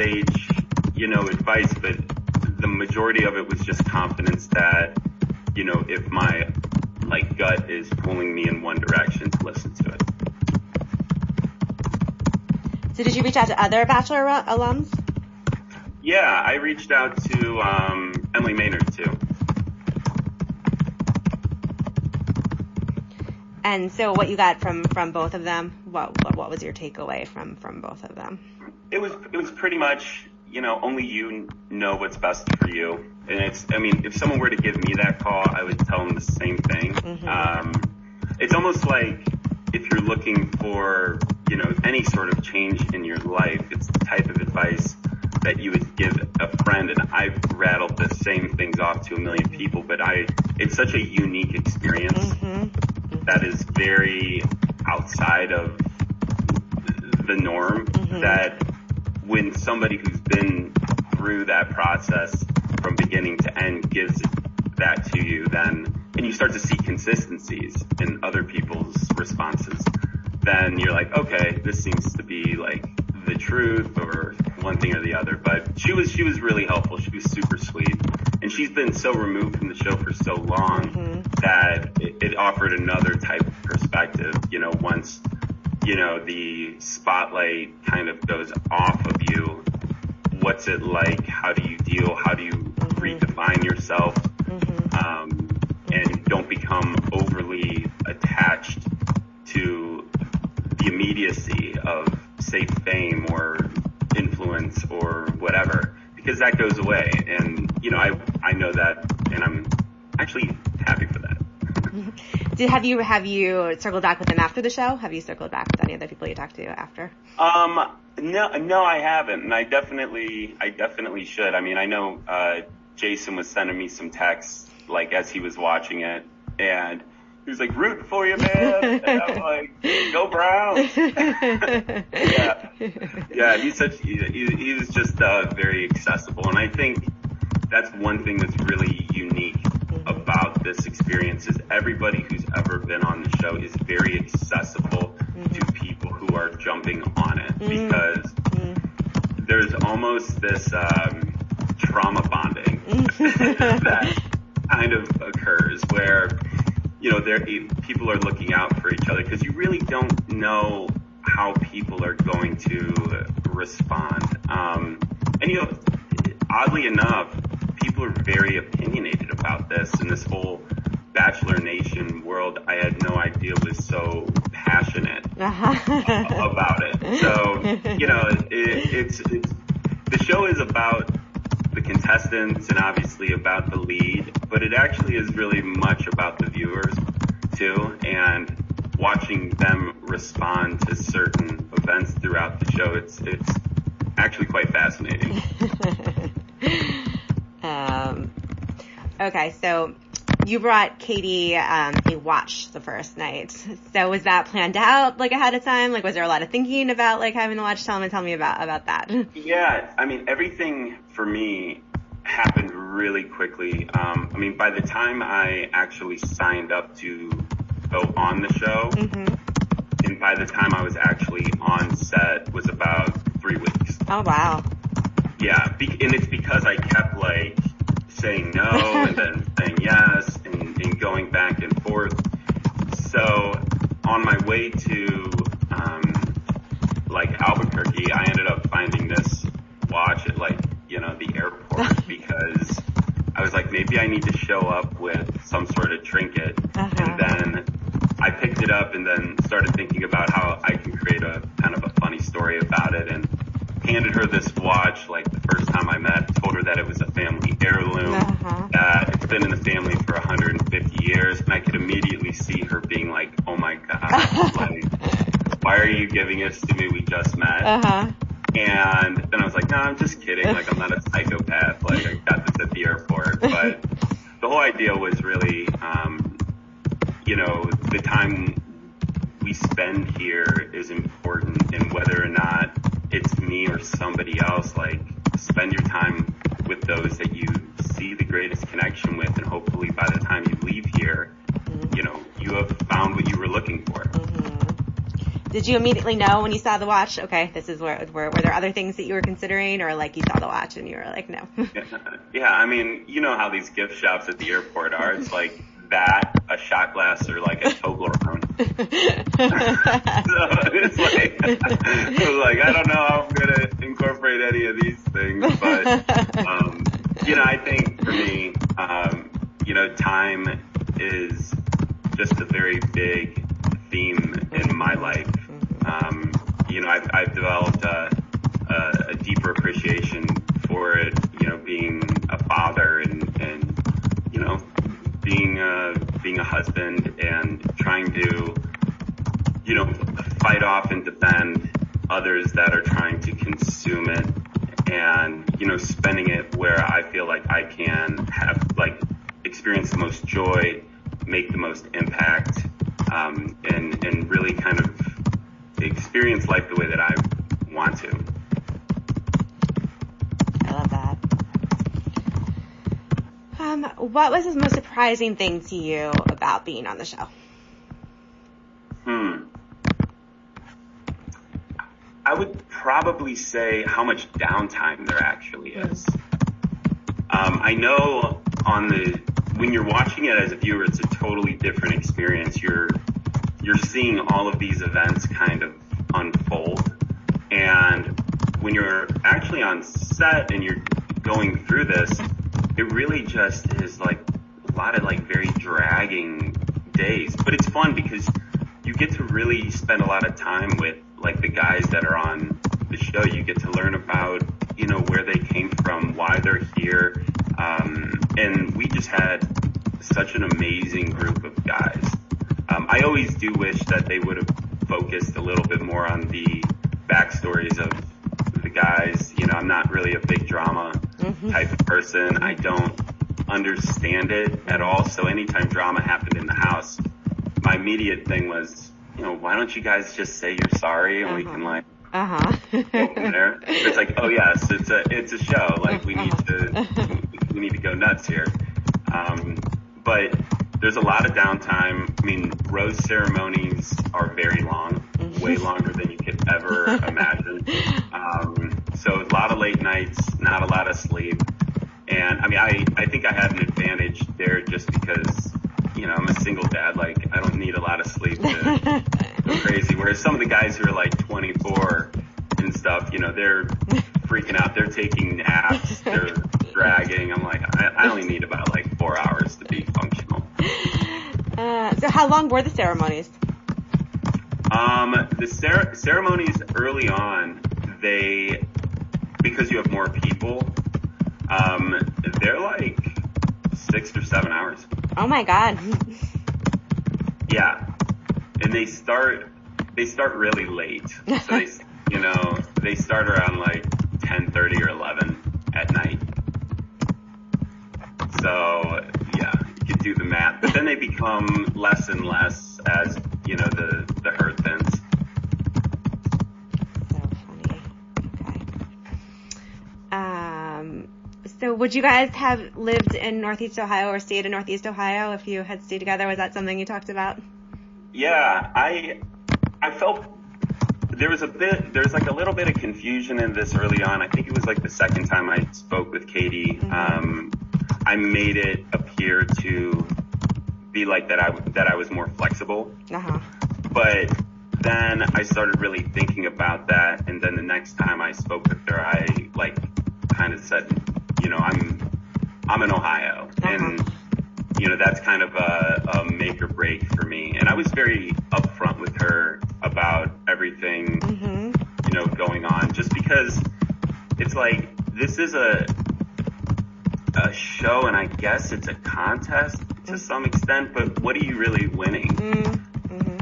stage, advice, but the majority of it was just confidence that, if my gut is pulling me in one direction, to listen to it. So did you reach out to other Bachelor alums? Yeah, I reached out to Emily Maynard too. And so what you got from both of them? What was your takeaway from both of them? It was pretty much, only you know what's best for you. And if someone were to give me that call, I would tell them the same thing. Mm-hmm. It's almost like if you're looking for, any sort of change in your life, it's the type of advice that you would give a friend. And I've rattled the same things off to a million people, but it's such a unique experience. Mm-hmm. That is very outside of the norm, mm-hmm. that when somebody who's been through that process from beginning to end gives that to you, and you start to see consistencies in other people's responses, then you're like, okay, this seems to be like the truth or one thing or the other. But she was really helpful. She was super sweet, and she's been so removed from the show for so long, mm-hmm. that it offered another type of perspective. Once the spotlight kind of goes off of you, what's it like? How do you deal? How do you mm-hmm. redefine yourself? Mm-hmm. And don't become overly attached to the immediacy of, say, fame or influence or whatever, because that goes away. And, I know that, and I'm actually happy for that. Have you circled back with them after the show? Have you circled back with any other people you talked to after? No, I haven't, and I definitely should. I know Jason was sending me some texts as he was watching it, and he was like, "Rooting for you, man," and I'm like, "Go Browns!" yeah. He was just very accessible, and I think that's one thing that's really unique about this experience is everybody who's ever been on the show is very accessible to people who are jumping on it, because there's almost this trauma bonding that kind of occurs where, people are looking out for each other, because you really don't know how people are going to respond. And, oddly enough, people are very opinionated about this, and this whole Bachelor Nation world, I had no idea was so passionate about it. So, it's the show is about the contestants and obviously about the lead, but it actually is really much about the viewers too, and watching them respond to certain events throughout the show. It's actually quite fascinating. Okay, so you brought Katie a watch the first night. So was that planned out ahead of time? Was there a lot of thinking about having the watch? Tell me about that. Yeah, everything for me happened really quickly. By the time I actually signed up to go on the show, mm-hmm. and by the time I was actually on set was about 3 weeks. Oh, wow. Yeah, and it's because I kept saying no and then saying yes and going back and forth. So on my way to Albuquerque, I ended up finding this watch at the airport because I was like, maybe I need to show up with some sort of trinket. Uh-huh. And then I picked it up and then started thinking about how I can create a kind of a funny story about it, and handed her this watch the first time I met, told her that it was a family heirloom, uh-huh. that it's been in the family for 150 years, and I could immediately see her being like, oh my God, why are you giving this to me? We just met. Uh-huh. And then I was like, no, I'm just kidding. I'm not a psychopath. I got this at the airport. But the whole idea was really, the time we spend here is important, and whether or not it's me or somebody else, spend your time with those that you see the greatest connection with, and hopefully by the time you leave here, mm-hmm. You have found what you were looking for. Mm-hmm. Did you immediately know when you saw the watch, okay, this is were there other things that you were considering, or like you saw the watch and you were like, no? Yeah, I mean, you know how these gift shops at the airport are. It's like that, a shot glass, or like a Toblerone. So it's like, I don't know how I'm going to incorporate any of these things, but, you know, I think for me, you know, time is just a very big theme in my life. You know, I've developed a deeper appreciation for it, you know, being a father and you know, being a husband and trying to, you know, fight off and defend others that are trying to consume it, and, you know, spending it where I feel like I can have, like, experience the most joy, make the most impact, and really kind of experience life the way that I want to. I love that. What was the most surprising thing to you about being on the show? I would probably say how much downtime there actually is. I know when you're watching it as a viewer, it's a totally different experience. You're seeing all of these events kind of unfold, and when you're actually on set and you're going through this, it really just is like a lot of like very dragging days. But it's fun because you get to really spend a lot of time with like the guys that are on the show. You get to learn about, you know, where they came from, why they're here. And we just had such an amazing group of guys. I always do wish that they would have focused a little bit more on the backstories of the guys. You know, I'm not really a big drama type of person. I don't understand it at all. So anytime drama happened in the house, my immediate thing was, you know, why don't you guys just say you're sorry and we can like go from there. It's like, oh yes, it's a show. Like we need to go nuts here. But there's a lot of downtime. I mean, rose ceremonies are very long, way longer than you could ever imagine. So a lot of late nights, not a lot of sleep. And I mean, I think I had an advantage there just because, you know, I'm a single dad. Like, I don't need a lot of sleep to go crazy. Whereas some of the guys who are like 24 and stuff, you know, they're freaking out. They're taking naps. They're dragging. I'm like, I only need about like 4 hours to be functional. So how long were the ceremonies? The ceremonies early on, because you have more people, they're like 6 or 7 hours. Oh my God. Yeah. And they start really late. So they start around like 10:30 or 11 at night. So yeah, you can do the math. But then they become less and less as, you know, the herd thins. So funny. Okay. So would you guys have lived in Northeast Ohio or stayed in Northeast Ohio if you had stayed together? Was that something you talked about? Yeah, I felt there's like a little bit of confusion in this early on. I think it was like the second time I spoke with Katie. I made it appear to be like that I was more flexible. But then I started really thinking about that, and then the next time I spoke with her, I like kind of said, you know, I'm in Ohio, and you know, that's kind of a make or break for me. And I was very upfront with her about everything, you know, going on, just because it's like, this is a show, and I guess it's a contest to some extent, but what are you really winning?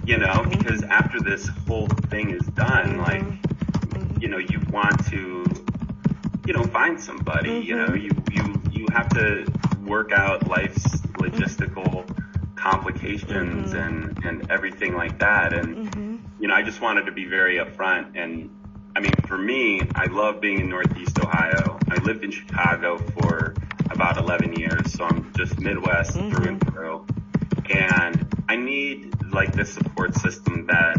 You know, because after this whole thing is done, like, you know, you want to, you know, find somebody, you know, you have to work out life's logistical complications and everything like that. And, you know, I just wanted to be very upfront. And I mean, for me, I love being in Northeast Ohio. I lived in Chicago for about 11 years, so I'm just Midwest through and through. And I need like this support system that